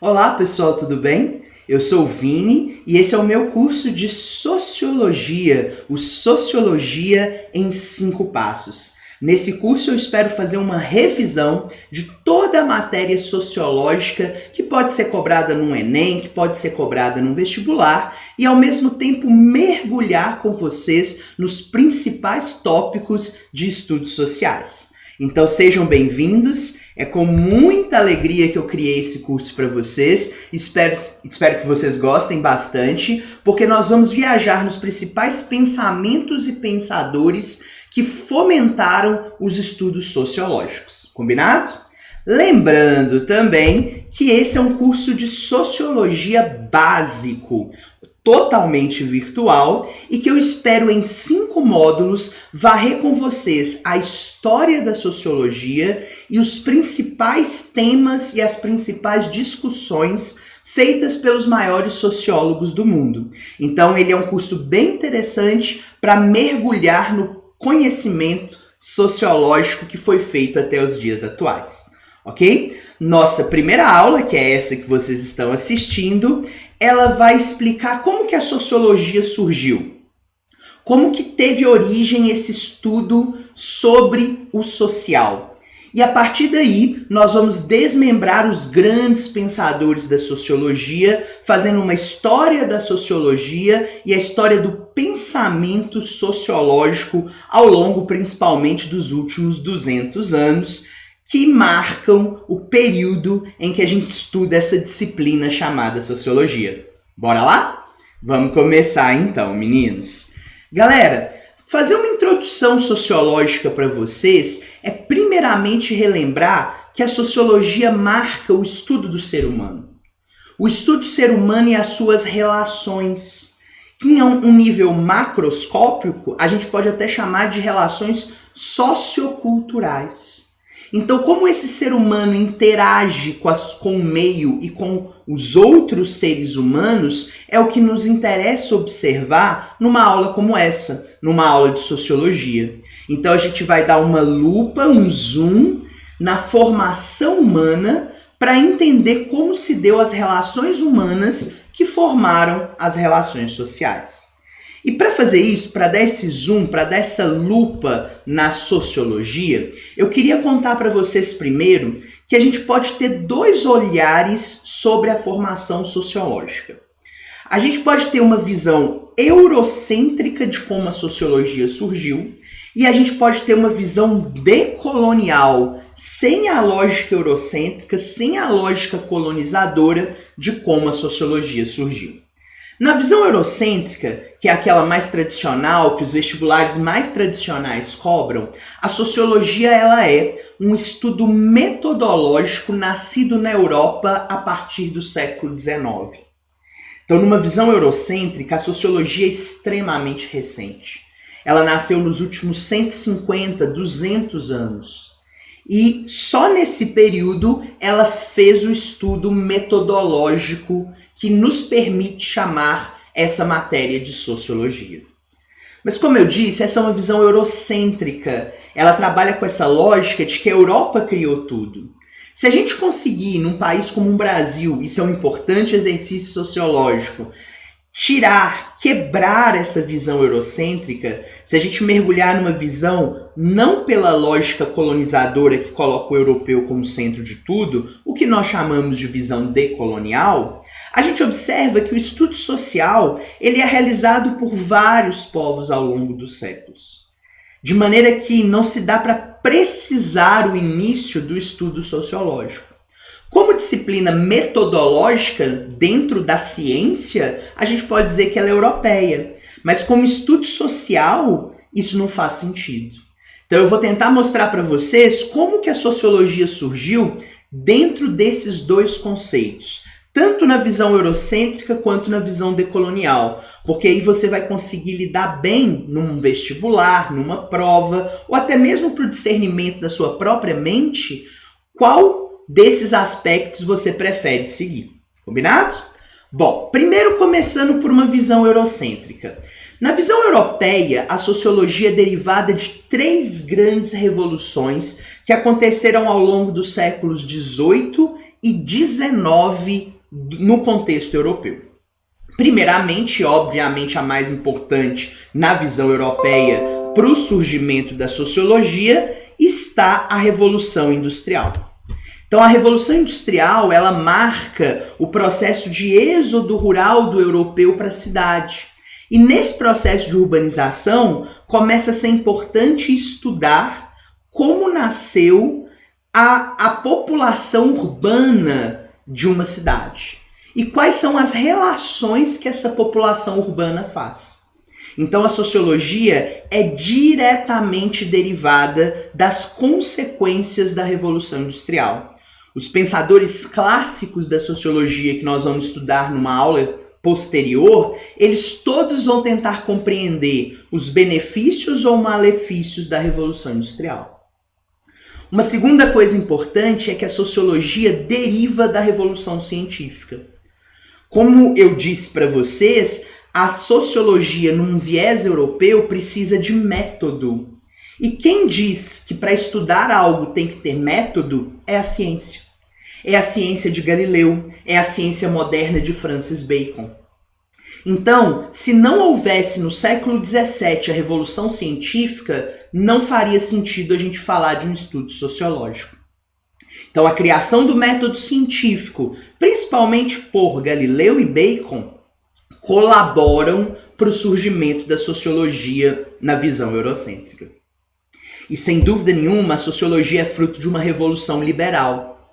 Olá pessoal, tudo bem? Eu sou o Vini e esse é o meu curso de Sociologia, o Sociologia em 5 Passos. Nesse curso eu espero fazer uma revisão de toda a matéria sociológica que pode ser cobrada no Enem, que pode ser cobrada no vestibular e ao mesmo tempo mergulhar com vocês nos principais tópicos de estudos sociais. Então sejam bem-vindos. É com muita alegria que eu criei esse curso para vocês. Espero que vocês gostem bastante, porque nós vamos viajar nos principais pensamentos e pensadores que fomentaram os estudos sociológicos. Combinado? Lembrando também que esse é um curso de sociologia básico, totalmente virtual, e que eu espero em 5 módulos varrer com vocês a história da sociologia e os principais temas e as principais discussões feitas pelos maiores sociólogos do mundo. Então ele é um curso bem interessante para mergulhar no conhecimento sociológico que foi feito até os dias atuais, ok? Nossa primeira aula, que é essa que vocês estão assistindo, ela vai explicar como que a sociologia surgiu. Como que teve origem esse estudo sobre o social. E a partir daí, nós vamos desmembrar os grandes pensadores da sociologia, fazendo uma história da sociologia e a história do pensamento sociológico ao longo, principalmente, dos últimos 200 anos, que marcam o período em que a gente estuda essa disciplina chamada sociologia. Bora lá? Vamos começar então, meninos. Galera, fazer uma introdução sociológica para vocês é primeiramente relembrar que a sociologia marca o estudo do ser humano. O estudo do ser humano e as suas relações. Que em um nível macroscópico, a gente pode até chamar de relações socioculturais. Então, como esse ser humano interage com o meio e com os outros seres humanos, é o que nos interessa observar numa aula como essa, numa aula de sociologia. Então, a gente vai dar uma lupa, um zoom na formação humana para entender como se deu as relações humanas que formaram as relações sociais. E para fazer isso, para dar esse zoom, para dar essa lupa na sociologia, eu queria contar para vocês primeiro que a gente pode ter 2 olhares sobre a formação sociológica. A gente pode ter uma visão eurocêntrica de como a sociologia surgiu e a gente pode ter uma visão decolonial, sem a lógica eurocêntrica, sem a lógica colonizadora de como a sociologia surgiu. Na visão eurocêntrica, que é aquela mais tradicional, que os vestibulares mais tradicionais cobram, a sociologia ela é um estudo metodológico nascido na Europa a partir do século XIX. Então, numa visão eurocêntrica, a sociologia é extremamente recente. Ela nasceu nos últimos 150, 200 anos. E só nesse período ela fez o estudo metodológico que nos permite chamar essa matéria de sociologia. Mas como eu disse, essa é uma visão eurocêntrica. Ela trabalha com essa lógica de que a Europa criou tudo. Se a gente conseguir, num país como o Brasil, isso é um importante exercício sociológico, quebrar essa visão eurocêntrica, se a gente mergulhar numa visão não pela lógica colonizadora que coloca o europeu como centro de tudo, o que nós chamamos de visão decolonial, a gente observa que o estudo social ele é realizado por vários povos ao longo dos séculos. De maneira que não se dá para precisar o início do estudo sociológico. Como disciplina metodológica dentro da ciência, a gente pode dizer que ela é europeia. Mas como estudo social, isso não faz sentido. Então eu vou tentar mostrar para vocês como que a sociologia surgiu dentro desses 2 conceitos. Tanto na visão eurocêntrica quanto na visão decolonial. Porque aí você vai conseguir lidar bem num vestibular, numa prova, ou até mesmo para o discernimento da sua própria mente, qual desses aspectos você prefere seguir. Combinado? Bom, primeiro começando por uma visão eurocêntrica. Na visão europeia, a sociologia é derivada de 3 grandes revoluções que aconteceram ao longo dos séculos XVIII e XIX no contexto europeu. Primeiramente, obviamente, a mais importante na visão europeia para o surgimento da sociologia está a Revolução Industrial. Então, a Revolução Industrial, ela marca o processo de êxodo rural do europeu para a cidade. E nesse processo de urbanização, começa a ser importante estudar como nasceu a população urbana de uma cidade. E quais são as relações que essa população urbana faz. Então a sociologia é diretamente derivada das consequências da Revolução Industrial. Os pensadores clássicos da sociologia que nós vamos estudar numa aula posterior, eles todos vão tentar compreender os benefícios ou malefícios da Revolução Industrial. Uma segunda coisa importante é que a sociologia deriva da Revolução Científica. Como eu disse para vocês, a sociologia num viés europeu precisa de método. E quem diz que para estudar algo tem que ter método é a ciência. É a ciência de Galileu, é a ciência moderna de Francis Bacon. Então, se não houvesse no século XVII a Revolução Científica, não faria sentido a gente falar de um estudo sociológico. Então, a criação do método científico, principalmente por Galileu e Bacon, colaboram para o surgimento da sociologia na visão eurocêntrica. E, sem dúvida nenhuma, a sociologia é fruto de uma revolução liberal.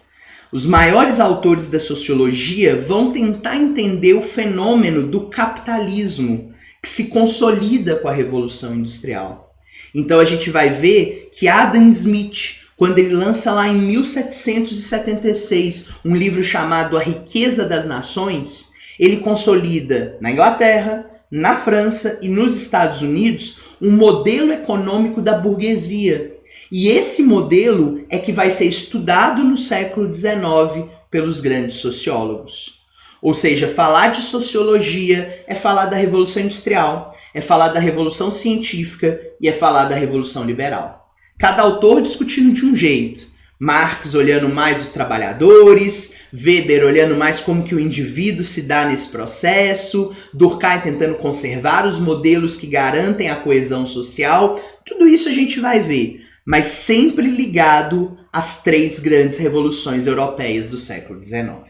Os maiores autores da sociologia vão tentar entender o fenômeno do capitalismo, que se consolida com a Revolução Industrial. Então, a gente vai ver que Adam Smith, quando ele lança lá em 1776 um livro chamado A Riqueza das Nações, ele consolida na Inglaterra, na França e nos Estados Unidos um modelo econômico da burguesia. E esse modelo é que vai ser estudado no século XIX pelos grandes sociólogos. Ou seja, falar de sociologia é falar da Revolução Industrial, é falar da Revolução Científica e é falar da Revolução Liberal. Cada autor discutindo de um jeito. Marx olhando mais os trabalhadores, Weber olhando mais como que o indivíduo se dá nesse processo, Durkheim tentando conservar os modelos que garantem a coesão social. Tudo isso a gente vai ver, mas sempre ligado às três grandes revoluções europeias do século XIX.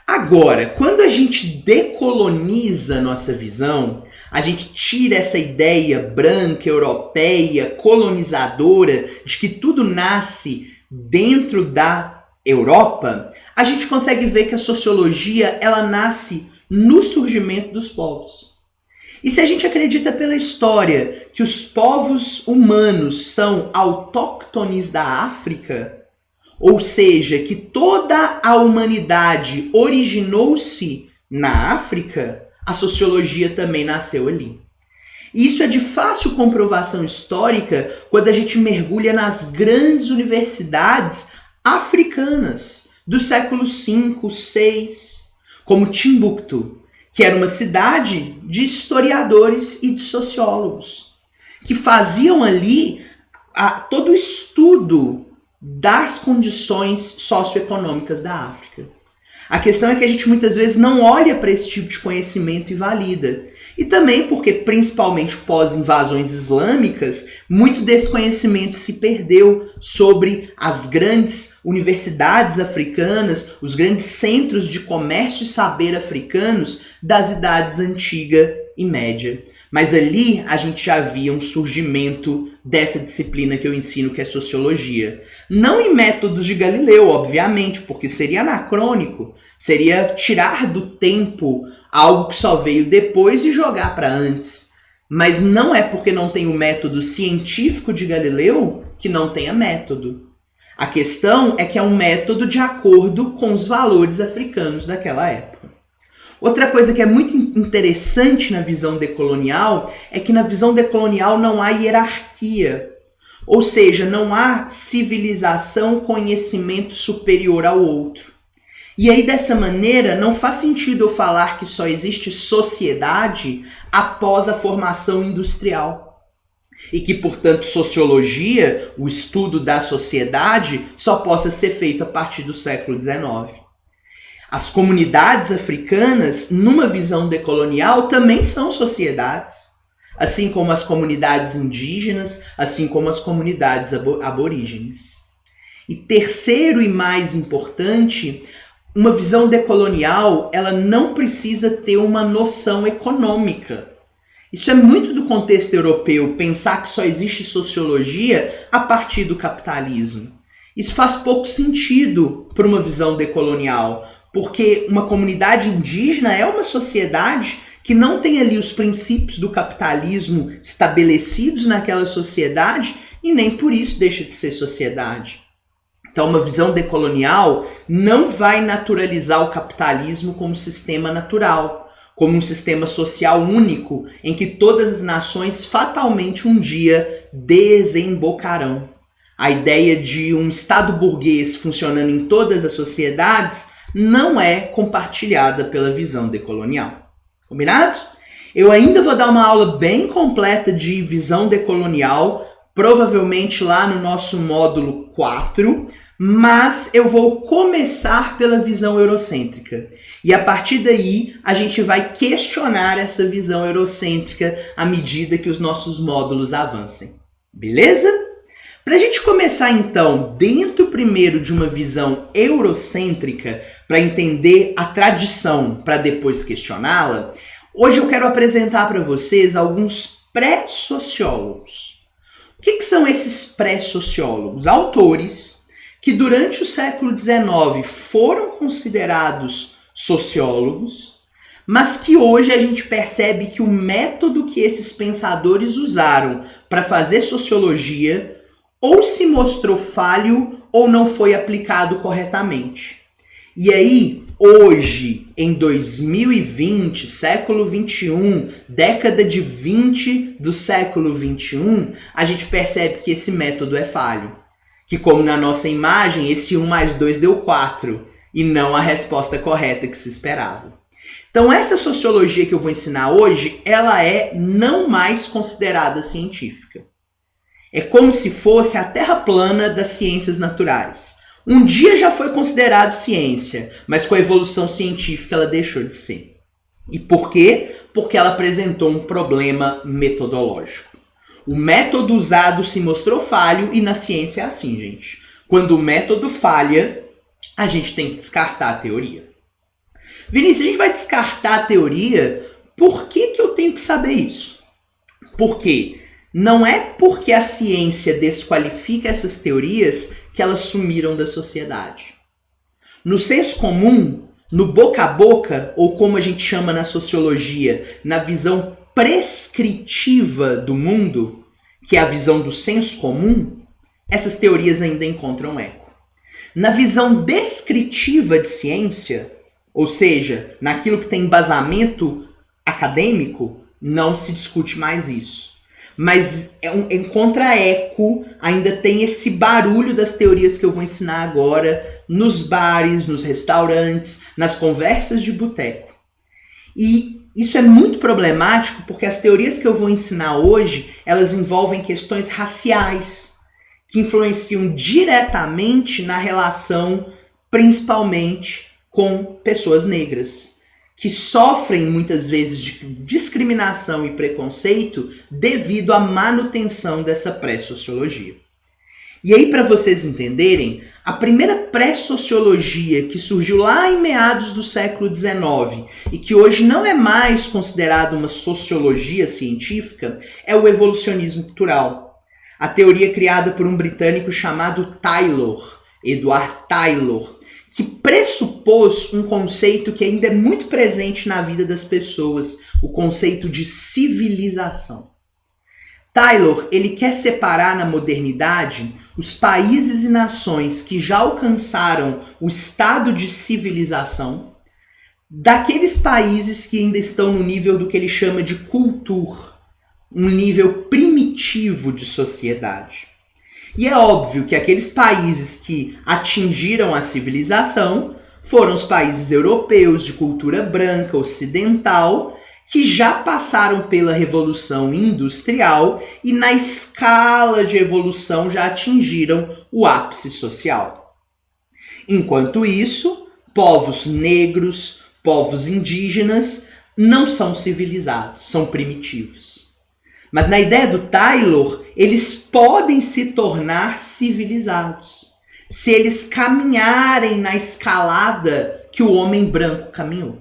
Agora, quando a gente decoloniza nossa visão, a gente tira essa ideia branca, europeia, colonizadora, de que tudo nasce dentro da Europa, a gente consegue ver que a sociologia ela nasce no surgimento dos povos. E se a gente acredita pela história que os povos humanos são autóctones da África, ou seja, que toda a humanidade originou-se na África, a sociologia também nasceu ali. E isso é de fácil comprovação histórica quando a gente mergulha nas grandes universidades africanas do século V, VI, como Timbuktu, que era uma cidade de historiadores e de sociólogos, que faziam ali todo o estudo das condições socioeconômicas da África. A questão é que a gente muitas vezes não olha para esse tipo de conhecimento e valida. E também porque, principalmente pós-invasões islâmicas, muito desse conhecimento se perdeu sobre as grandes universidades africanas, os grandes centros de comércio e saber africanos das idades antiga e média. Mas ali a gente já via um surgimento dessa disciplina que eu ensino, que é sociologia. Não em métodos de Galileu, obviamente, porque seria anacrônico, seria tirar do tempo algo que só veio depois e jogar para antes. Mas não é porque não tem o método científico de Galileu que não tenha método. A questão é que é um método de acordo com os valores africanos daquela época. Outra coisa que é muito interessante na visão decolonial é que na visão decolonial não há hierarquia. Ou seja, não há civilização, conhecimento superior ao outro. E aí, dessa maneira, não faz sentido eu falar que só existe sociedade após a formação industrial. E que, portanto, sociologia, o estudo da sociedade, só possa ser feito a partir do século XIX. As comunidades africanas, numa visão decolonial, também são sociedades, assim como as comunidades indígenas, assim como as comunidades aborígenes. E terceiro e mais importante, uma visão decolonial, ela não precisa ter uma noção econômica. Isso é muito do contexto europeu, pensar que só existe sociologia a partir do capitalismo. Isso faz pouco sentido para uma visão decolonial, porque uma comunidade indígena é uma sociedade que não tem ali os princípios do capitalismo estabelecidos naquela sociedade e nem por isso deixa de ser sociedade. Então, uma visão decolonial não vai naturalizar o capitalismo como sistema natural, como um sistema social único em que todas as nações fatalmente um dia desembocarão. A ideia de um Estado burguês funcionando em todas as sociedades não é compartilhada pela visão decolonial. Combinado? Eu ainda vou dar uma aula bem completa de visão decolonial, provavelmente lá no nosso módulo 4, mas eu vou começar pela visão eurocêntrica. E a partir daí, a gente vai questionar essa visão eurocêntrica à medida que os nossos módulos avancem. Beleza? Para a gente começar então, dentro primeiro de uma visão eurocêntrica, para entender a tradição, para depois questioná-la, hoje eu quero apresentar para vocês alguns pré-sociólogos. O que são esses pré-sociólogos? Autores que durante o século XIX foram considerados sociólogos, mas que hoje a gente percebe que o método que esses pensadores usaram para fazer sociologia ou se mostrou falho ou não foi aplicado corretamente. E aí, hoje, em 2020, século 21, década de 20 do século 21, a gente percebe que esse método é falho. Que como na nossa imagem, esse 1 mais 2 deu 4, e não a resposta correta que se esperava. Então essa sociologia que eu vou ensinar hoje, ela é não mais considerada científica. É como se fosse a terra plana das ciências naturais. Um dia já foi considerado ciência, mas com a evolução científica ela deixou de ser. E por quê? Porque ela apresentou um problema metodológico. O método usado se mostrou falho e na ciência é assim, gente. Quando o método falha, a gente tem que descartar a teoria. Vinícius, a gente vai descartar a teoria, por que eu tenho que saber isso? Por quê? Não é porque a ciência desqualifica essas teorias que elas sumiram da sociedade. No senso comum, no boca a boca, ou como a gente chama na sociologia, na visão prescritiva do mundo, que é a visão do senso comum, essas teorias ainda encontram eco. Na visão descritiva de ciência, ou seja, naquilo que tem embasamento acadêmico, não se discute mais isso. Mas encontra eco, ainda tem esse barulho das teorias que eu vou ensinar agora nos bares, nos restaurantes, nas conversas de boteco. E isso é muito problemático porque as teorias que eu vou ensinar hoje, elas envolvem questões raciais, que influenciam diretamente na relação, principalmente, com pessoas negras, que sofrem muitas vezes de discriminação e preconceito devido à manutenção dessa pré-sociologia. E aí, para vocês entenderem, a primeira pré-sociologia que surgiu lá em meados do século XIX e que hoje não é mais considerada uma sociologia científica é o evolucionismo cultural. A teoria criada por um britânico chamado Taylor, Edward Taylor, que pressupôs um conceito que ainda é muito presente na vida das pessoas, o conceito de civilização. Taylor, ele quer separar na modernidade os países e nações que já alcançaram o estado de civilização daqueles países que ainda estão no nível do que ele chama de cultura, um nível primitivo de sociedade. E é óbvio que aqueles países que atingiram a civilização foram os países europeus de cultura branca, ocidental, que já passaram pela Revolução Industrial e na escala de evolução já atingiram o ápice social. Enquanto isso, povos negros, povos indígenas não são civilizados, são primitivos. Mas na ideia do Taylor, eles podem se tornar civilizados se eles caminharem na escalada que o homem branco caminhou.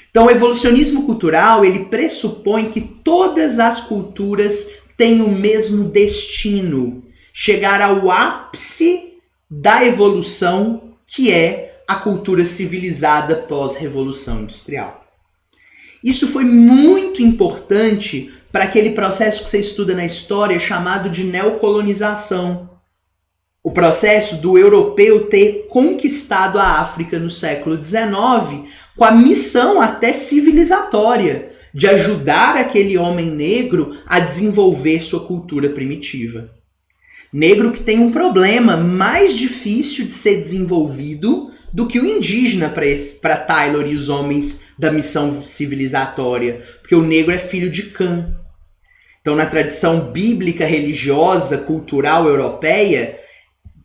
Então, o evolucionismo cultural, ele pressupõe que todas as culturas têm o mesmo destino, chegar ao ápice da evolução, que é a cultura civilizada pós-revolução industrial. Isso foi muito importante para aquele processo que você estuda na história chamado de neocolonização. O processo do europeu ter conquistado a África no século XIX com a missão até civilizatória de ajudar aquele homem negro a desenvolver sua cultura primitiva. Negro que tem um problema mais difícil de ser desenvolvido do que o indígena para Taylor e os homens da missão civilizatória, porque o negro é filho de Cã. Então, na tradição bíblica, religiosa, cultural europeia,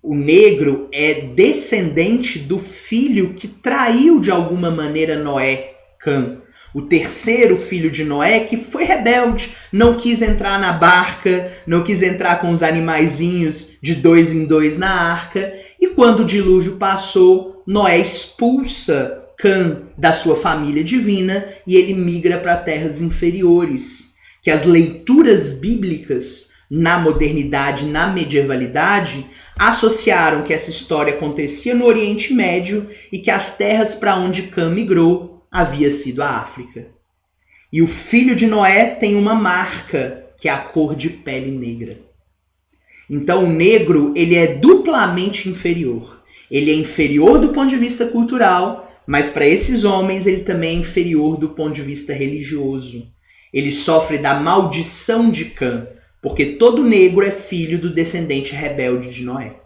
o negro é descendente do filho que traiu de alguma maneira Noé, Cã. O terceiro filho de Noé que foi rebelde, não quis entrar na barca, não quis entrar com os animaizinhos de 2 em 2 na arca. E quando o dilúvio passou, Noé expulsa Cã da sua família divina e ele migra para terras inferiores, que as leituras bíblicas na modernidade, na medievalidade, associaram que essa história acontecia no Oriente Médio e que as terras para onde Cã migrou havia sido a África. E o filho de Noé tem uma marca, que é a cor de pele negra. Então o negro, ele é duplamente inferior. Ele é inferior do ponto de vista cultural, mas para esses homens ele também é inferior do ponto de vista religioso. Ele sofre da maldição de Cã, porque todo negro é filho do descendente rebelde de Noé.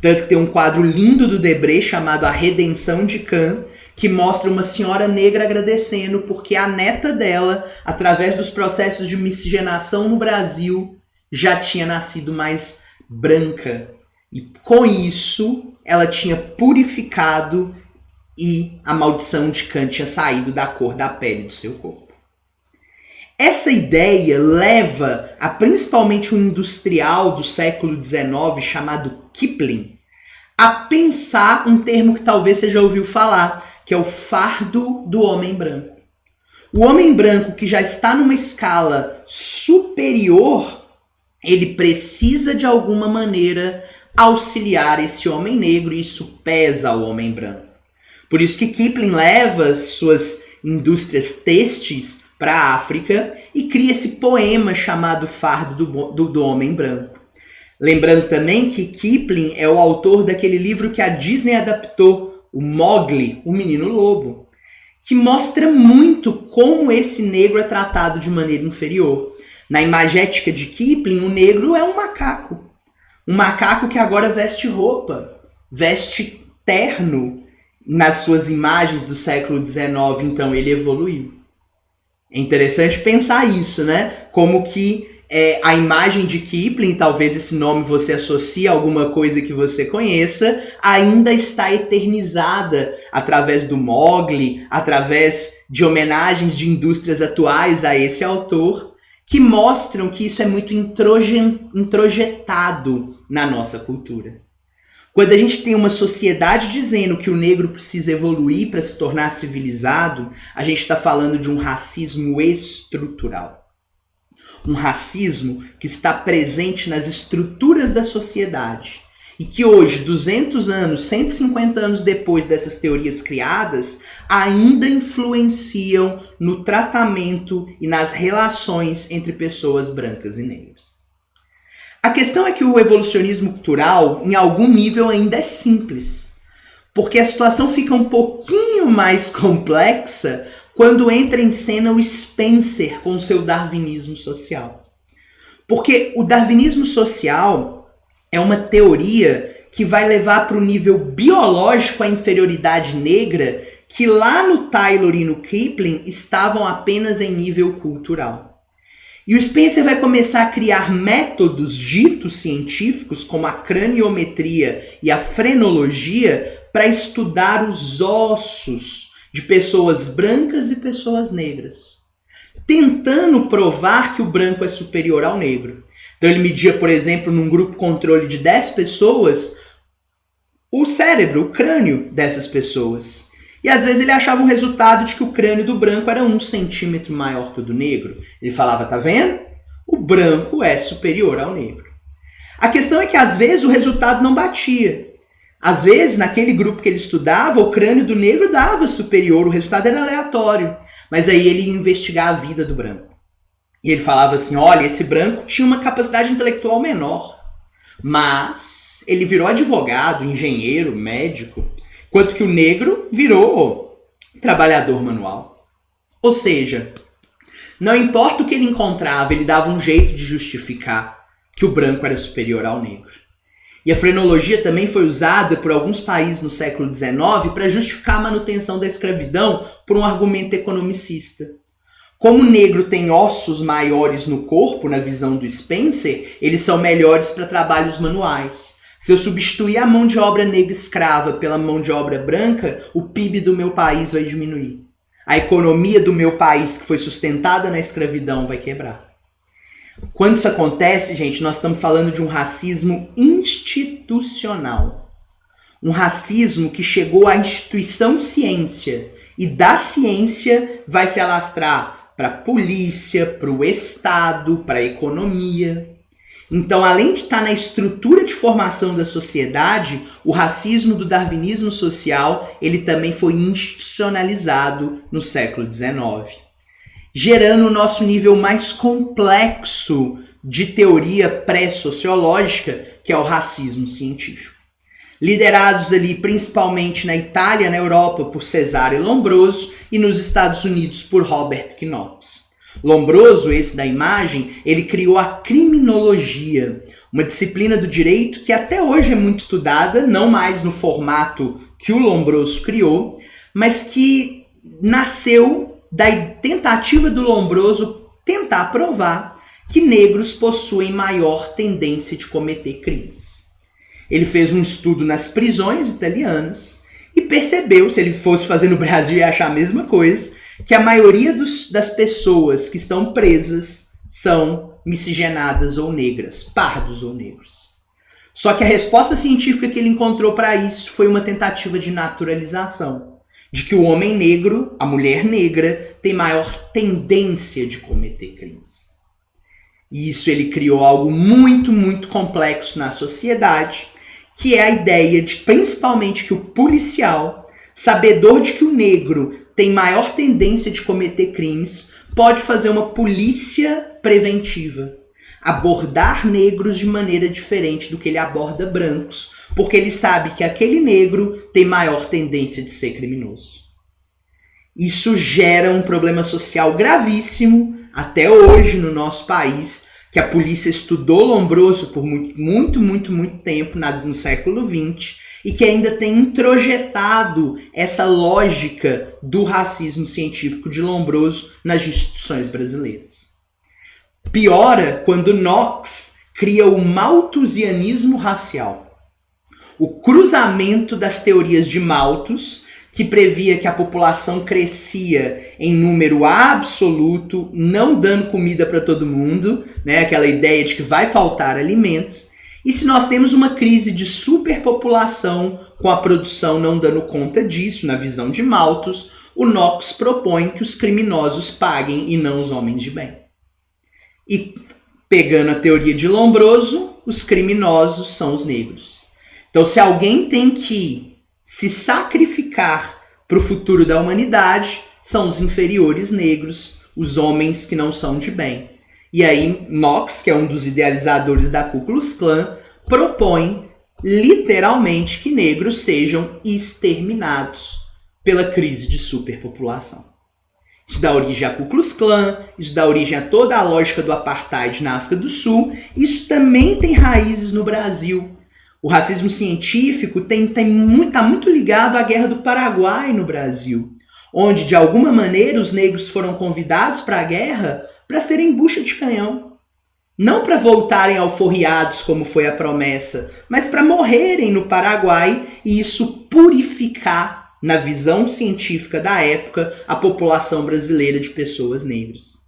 Tanto que tem um quadro lindo do Debré chamado A Redenção de Cã, que mostra uma senhora negra agradecendo porque a neta dela, através dos processos de miscigenação no Brasil, já tinha nascido mais branca. E com isso, ela tinha purificado e a maldição de Cã tinha saído da cor da pele do seu corpo. Essa ideia leva a principalmente um industrial do século XIX chamado Kipling a pensar um termo que talvez você já ouviu falar, que é o fardo do homem branco. O homem branco que já está numa escala superior, ele precisa de alguma maneira auxiliar esse homem negro e isso pesa ao homem branco. Por isso que Kipling leva suas indústrias têxteis para a África e cria esse poema chamado Fardo do Homem Branco. Lembrando também que Kipling é o autor daquele livro que a Disney adaptou, o Mowgli, o Menino Lobo, que mostra muito como esse negro é tratado de maneira inferior. Na imagética de Kipling, o negro é um macaco. Um macaco que agora veste roupa, veste terno. Nas suas imagens do século XIX, então, ele evoluiu. É interessante pensar isso, né? Como que a imagem de Kipling, talvez esse nome você associe a alguma coisa que você conheça, ainda está eternizada através do Mowgli, através de homenagens de indústrias atuais a esse autor, que mostram que isso é muito introjetado na nossa cultura. Quando a gente tem uma sociedade dizendo que o negro precisa evoluir para se tornar civilizado, a gente está falando de um racismo estrutural. Um racismo que está presente nas estruturas da sociedade. E que hoje, 200 anos, 150 anos depois dessas teorias criadas, ainda influenciam no tratamento e nas relações entre pessoas brancas e negras. A questão é que o evolucionismo cultural, em algum nível, ainda é simples. Porque a situação fica um pouquinho mais complexa quando entra em cena o Spencer com o seu darwinismo social. Porque o darwinismo social é uma teoria que vai levar para o nível biológico a inferioridade negra que lá no Taylor e no Kipling estavam apenas em nível cultural. E o Spencer vai começar a criar métodos ditos científicos, como a craniometria e a frenologia, para estudar os ossos de pessoas brancas e pessoas negras, tentando provar que o branco é superior ao negro. Então ele media, por exemplo, num grupo controle de 10 pessoas, o cérebro, o crânio dessas pessoas. E às vezes ele achava um resultado de que o crânio do branco era 1 centímetro maior que o do negro. Ele falava, tá vendo? O branco é superior ao negro. A questão é que às vezes o resultado não batia. Às vezes, naquele grupo que ele estudava, o crânio do negro dava superior, o resultado era aleatório. Mas aí ele ia investigar a vida do branco. E ele falava assim, olha, esse branco tinha uma capacidade intelectual menor. Mas ele virou advogado, engenheiro, médico, enquanto que o negro virou trabalhador manual. Ou seja, não importa o que ele encontrava, ele dava um jeito de justificar que o branco era superior ao negro. E a frenologia também foi usada por alguns países no século XIX para justificar a manutenção da escravidão por um argumento economicista. Como o negro tem ossos maiores no corpo, na visão do Spencer, eles são melhores para trabalhos manuais. Se eu substituir a mão de obra negra escrava pela mão de obra branca, o PIB do meu país vai diminuir. A economia do meu país, que foi sustentada na escravidão, vai quebrar. Quando isso acontece, gente, nós estamos falando de um racismo institucional. Um racismo que chegou à instituição ciência. E da ciência vai se alastrar para a polícia, para o Estado, para a economia. Então, além de estar na estrutura de formação da sociedade, o racismo do darwinismo social, ele também foi institucionalizado no século XIX, gerando o nosso nível mais complexo de teoria pré-sociológica, que é o racismo científico. Liderados ali principalmente na Itália, na Europa, por Cesare Lombroso e nos Estados Unidos por Robert Knox. Lombroso, esse da imagem, ele criou a criminologia, uma disciplina do direito que até hoje é muito estudada, não mais no formato que o Lombroso criou, mas que nasceu da tentativa do Lombroso tentar provar que negros possuem maior tendência de cometer crimes. Ele fez um estudo nas prisões italianas e percebeu, se ele fosse fazer no Brasil ia achar a mesma coisa, que a maioria das pessoas que estão presas são miscigenadas ou negras, pardos ou negros. Só que a resposta científica que ele encontrou para isso foi uma tentativa de naturalização, de que o homem negro, a mulher negra, tem maior tendência de cometer crimes. E isso ele criou algo muito, muito complexo na sociedade, que é a ideia de, principalmente, que o policial, sabedor de que o negro tem maior tendência de cometer crimes, pode fazer uma polícia preventiva. Abordar negros de maneira diferente do que ele aborda brancos, porque ele sabe que aquele negro tem maior tendência de ser criminoso. Isso gera um problema social gravíssimo, até hoje no nosso país, que a polícia estudou Lombroso por muito tempo, no século XX, e que ainda tem introjetado essa lógica do racismo científico de Lombroso nas instituições brasileiras. Piora quando Knox cria o malthusianismo racial, o cruzamento das teorias de Malthus, que previa que a população crescia em número absoluto, não dando comida para todo mundo, né? Aquela ideia de que vai faltar alimento. E se nós temos uma crise de superpopulação, com a produção não dando conta disso, na visão de Malthus, o Knox propõe que os criminosos paguem e não os homens de bem. E, pegando a teoria de Lombroso, os criminosos são os negros. Então, se alguém tem que se sacrificar para o futuro da humanidade, são os inferiores negros, os homens que não são de bem. E aí, Knox, que é um dos idealizadores da Ku Klux Klan, propõe literalmente que negros sejam exterminados pela crise de superpopulação. Isso dá origem à Ku Klux Klan, isso dá origem a toda a lógica do apartheid na África do Sul. Isso também tem raízes no Brasil, O racismo científico tá muito ligado à Guerra do Paraguai no Brasil, onde, de alguma maneira, os negros foram convidados para a guerra para serem bucha de canhão. Não para voltarem alforriados, como foi a promessa, mas para morrerem no Paraguai e isso purificar, na visão científica da época, a população brasileira de pessoas negras.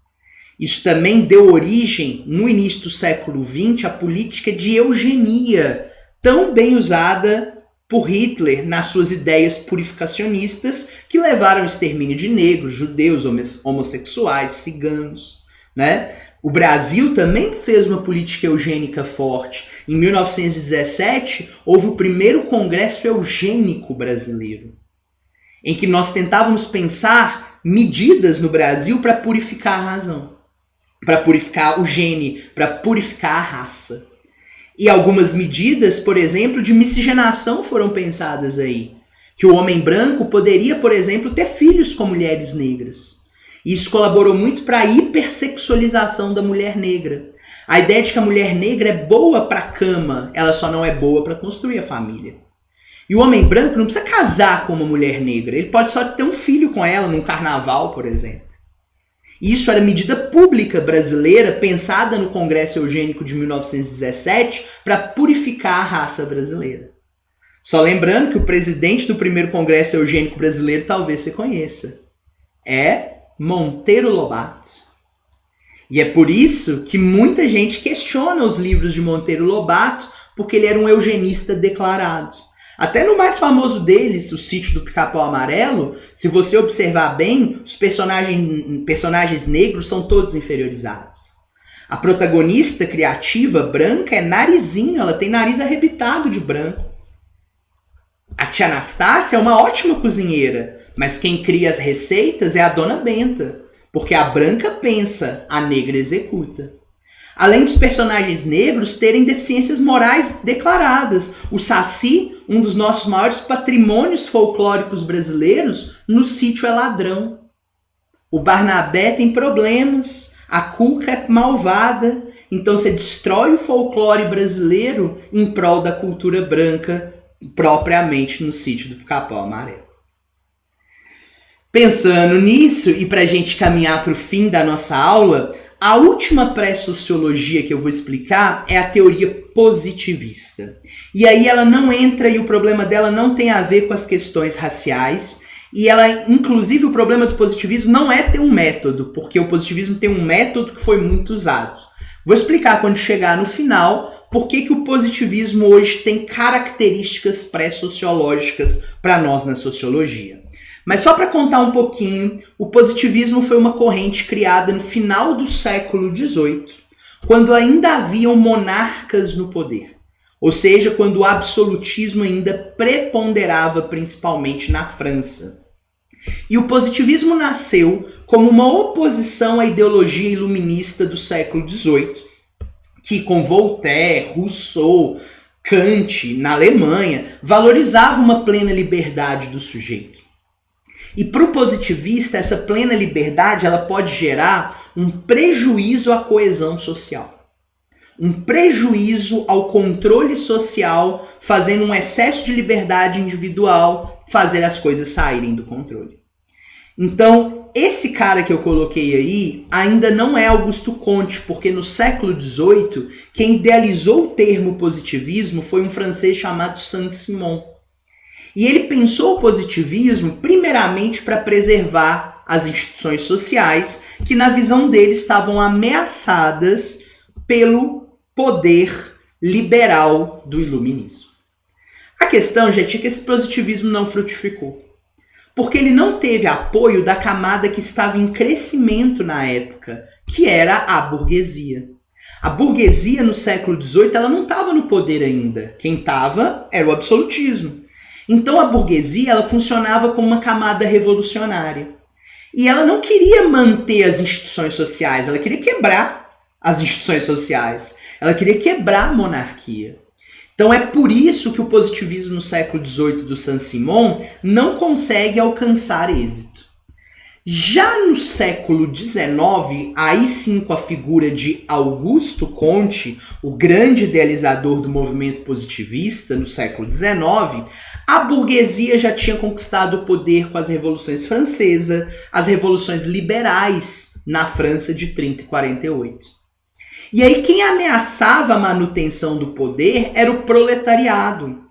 Isso também deu origem, no início do século XX, à política de eugenia, tão bem usada por Hitler nas suas ideias purificacionistas que levaram ao extermínio de negros, judeus, homossexuais, ciganos, né? O Brasil também fez uma política eugênica forte. Em 1917, houve o primeiro Congresso Eugênico Brasileiro, em que nós tentávamos pensar medidas no Brasil para purificar a razão, para purificar o gene, para purificar a raça. E algumas medidas, por exemplo, de miscigenação foram pensadas aí. Que o homem branco poderia, por exemplo, ter filhos com mulheres negras. Isso colaborou muito para a hipersexualização da mulher negra. A ideia de que a mulher negra é boa para a cama, ela só não é boa para construir a família. E o homem branco não precisa casar com uma mulher negra, ele pode só ter um filho com ela num carnaval, por exemplo. Isso era medida pública brasileira pensada no Congresso Eugênico de 1917 para purificar a raça brasileira. Só lembrando que o presidente do primeiro Congresso Eugênico Brasileiro talvez você conheça. É Monteiro Lobato. E é por isso que muita gente questiona os livros de Monteiro Lobato, porque ele era um eugenista declarado. Até no mais famoso deles, O Sítio do Pica-Pau Amarelo, se você observar bem, os personagens negros são todos inferiorizados. A protagonista criativa branca é Narizinho, ela tem nariz arrebitado de branco. A tia Anastácia é uma ótima cozinheira, mas quem cria as receitas é a Dona Benta, porque a branca pensa, a negra executa. Além dos personagens negros terem deficiências morais declaradas. O Saci, um dos nossos maiores patrimônios folclóricos brasileiros, no sítio é ladrão. O Barnabé tem problemas, a Cuca é malvada, então você destrói o folclore brasileiro em prol da cultura branca, propriamente no sítio do Pica-Pau Amarelo. Pensando nisso, e para a gente caminhar para o fim da nossa aula, a última pré-sociologia que eu vou explicar é a teoria positivista. E aí ela não entra, e o problema dela não tem a ver com as questões raciais, e ela, inclusive, o problema do positivismo não é ter um método, porque o positivismo tem um método que foi muito usado. Vou explicar quando chegar no final por que o positivismo hoje tem características pré-sociológicas para nós na sociologia. Mas só para contar um pouquinho, o positivismo foi uma corrente criada no final do século XVIII, quando ainda haviam monarcas no poder. Ou seja, quando o absolutismo ainda preponderava principalmente na França. E o positivismo nasceu como uma oposição à ideologia iluminista do século XVIII, que com Voltaire, Rousseau, Kant, na Alemanha, valorizava uma plena liberdade do sujeito. E para o positivista, essa plena liberdade ela pode gerar um prejuízo à coesão social. Um prejuízo ao controle social, fazendo um excesso de liberdade individual, fazer as coisas saírem do controle. Então, esse cara que eu coloquei aí ainda não é Augusto Comte, porque no século XVIII, quem idealizou o termo positivismo foi um francês chamado Saint-Simon. E ele pensou o positivismo primeiramente para preservar as instituições sociais que, na visão dele, estavam ameaçadas pelo poder liberal do iluminismo. A questão, gente, é que esse positivismo não frutificou. Porque ele não teve apoio da camada que estava em crescimento na época, que era a burguesia. A burguesia, no século XVIII, ela não estava no poder ainda. Quem estava era o absolutismo. Então a burguesia ela funcionava como uma camada revolucionária. E ela não queria manter as instituições sociais, ela queria quebrar as instituições sociais. Ela queria quebrar a monarquia. Então é por isso que o positivismo no século XVIII do Saint-Simon não consegue alcançar êxito. Já no século XIX, aí sim com a figura de Augusto Comte, o grande idealizador do movimento positivista no século XIX, a burguesia já tinha conquistado o poder com as revoluções francesas, as revoluções liberais na França de 30 e 48. E aí quem ameaçava a manutenção do poder era o proletariado,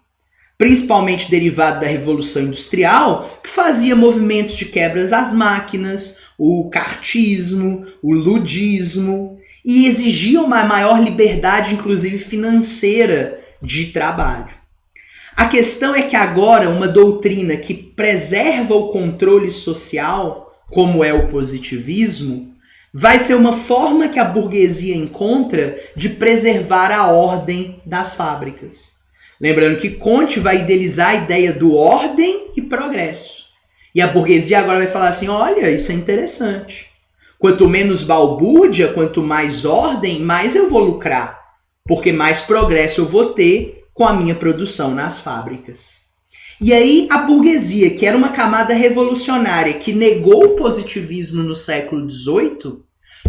principalmente derivado da Revolução Industrial, que fazia movimentos de quebras às máquinas, o cartismo, o ludismo, e exigia uma maior liberdade, inclusive financeira, de trabalho. A questão é que agora uma doutrina que preserva o controle social, como é o positivismo, vai ser uma forma que a burguesia encontra de preservar a ordem das fábricas. Lembrando que Comte vai idealizar a ideia do ordem e progresso. E a burguesia agora vai falar assim, olha, isso é interessante. Quanto menos balbúrdia, quanto mais ordem, mais eu vou lucrar. Porque mais progresso eu vou ter com a minha produção nas fábricas. E aí a burguesia, que era uma camada revolucionária que negou o positivismo no século XVIII,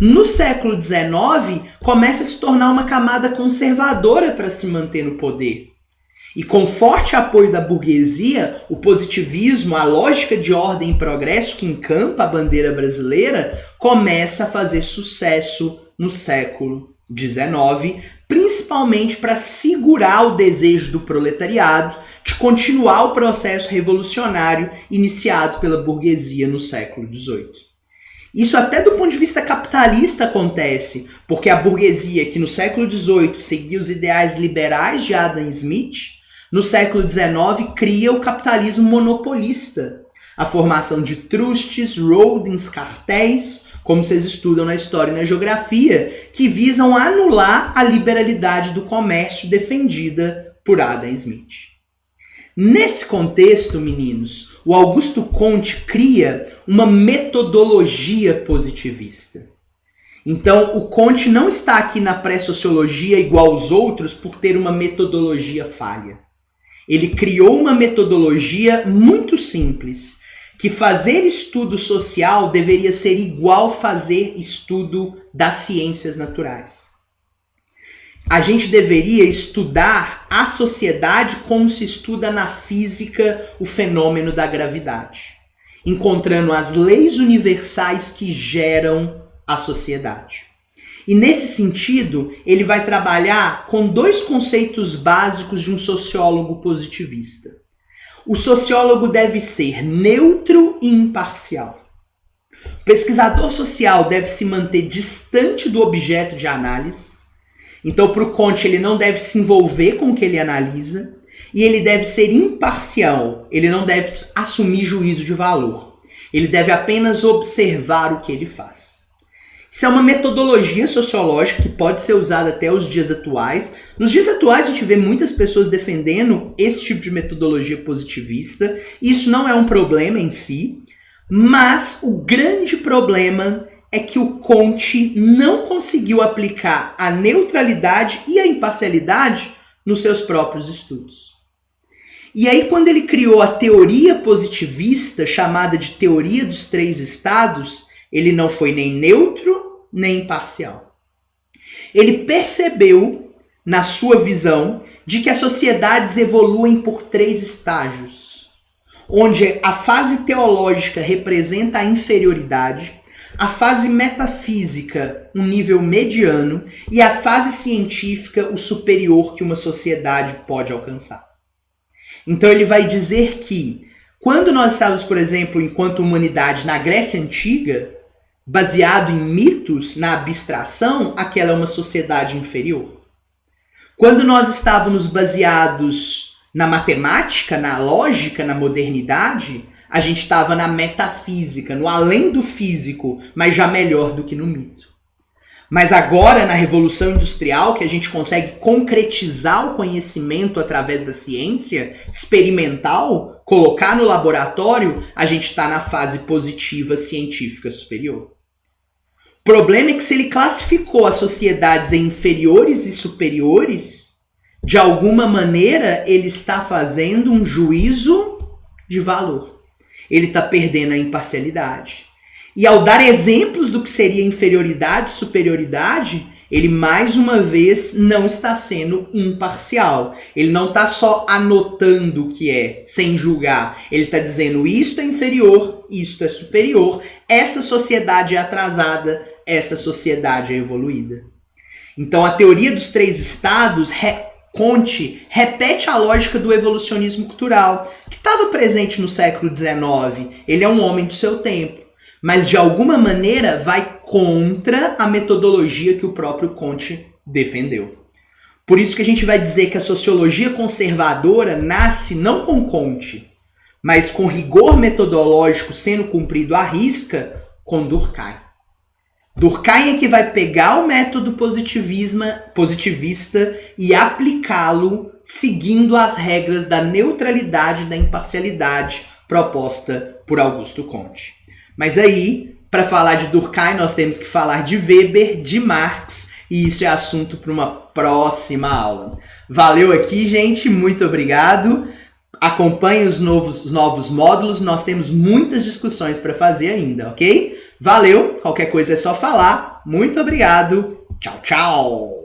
no século XIX começa a se tornar uma camada conservadora para se manter no poder. E com forte apoio da burguesia, o positivismo, a lógica de ordem e progresso que encampa a bandeira brasileira, começa a fazer sucesso no século XIX, principalmente para segurar o desejo do proletariado de continuar o processo revolucionário iniciado pela burguesia no século XVIII. Isso até do ponto de vista capitalista acontece, porque a burguesia, que no século XVIII seguia os ideais liberais de Adam Smith, no século XIX cria o capitalismo monopolista, a formação de trustes, holdings, cartéis, como vocês estudam na história e na geografia, que visam anular a liberalidade do comércio defendida por Adam Smith. Nesse contexto, meninos, o Augusto Comte cria uma metodologia positivista. Então, o Comte não está aqui na pré-sociologia igual aos outros por ter uma metodologia falha. Ele criou uma metodologia muito simples, que fazer estudo social deveria ser igual fazer estudo das ciências naturais. A gente deveria estudar a sociedade como se estuda na física o fenômeno da gravidade, encontrando as leis universais que geram a sociedade. E nesse sentido, ele vai trabalhar com dois conceitos básicos de um sociólogo positivista. O sociólogo deve ser neutro e imparcial. O pesquisador social deve se manter distante do objeto de análise. Então, para o Comte, ele não deve se envolver com o que ele analisa. E ele deve ser imparcial. Ele não deve assumir juízo de valor. Ele deve apenas observar o que ele faz. Isso é uma metodologia sociológica que pode ser usada até os dias atuais. Nos dias atuais a gente vê muitas pessoas defendendo esse tipo de metodologia positivista. Isso não é um problema em si, mas o grande problema é que o Comte não conseguiu aplicar a neutralidade e a imparcialidade nos seus próprios estudos. E aí quando ele criou a teoria positivista, chamada de teoria dos três estados, ele não foi nem neutro, nem imparcial. Ele percebeu, na sua visão, de que as sociedades evoluem por três estágios, onde a fase teológica representa a inferioridade, a fase metafísica, um nível mediano, e a fase científica, o superior que uma sociedade pode alcançar. Então ele vai dizer que, quando nós estávamos, por exemplo, enquanto humanidade na Grécia Antiga, baseado em mitos, na abstração, aquela é uma sociedade inferior. Quando nós estávamos baseados na matemática, na lógica, na modernidade, a gente estava na metafísica, no além do físico, mas já melhor do que no mito. Mas agora, na Revolução Industrial, que a gente consegue concretizar o conhecimento através da ciência experimental, colocar no laboratório, a gente está na fase positiva científica superior. O problema é que se ele classificou as sociedades em inferiores e superiores, de alguma maneira ele está fazendo um juízo de valor. Ele está perdendo a imparcialidade. E ao dar exemplos do que seria inferioridade, superioridade, ele mais uma vez não está sendo imparcial. Ele não está só anotando o que é, sem julgar. Ele está dizendo isto é inferior, isto é superior, essa sociedade é atrasada, essa sociedade é evoluída. Então a teoria dos 3 estados, Comte repete a lógica do evolucionismo cultural, que estava presente no século XIX. Ele é um homem do seu tempo, mas de alguma maneira vai contra a metodologia que o próprio Comte defendeu. Por isso que a gente vai dizer que a sociologia conservadora nasce não com Comte, mas com rigor metodológico sendo cumprido à risca com Durkheim. Durkheim é que vai pegar o método positivista e aplicá-lo seguindo as regras da neutralidade e da imparcialidade proposta por Augusto Comte. Mas aí, para falar de Durkheim, nós temos que falar de Weber, de Marx, e isso é assunto para uma próxima aula. Valeu aqui, gente, muito obrigado. Acompanhe os novos módulos, nós temos muitas discussões para fazer ainda, ok? Valeu, qualquer coisa é só falar. Muito obrigado. Tchau, tchau.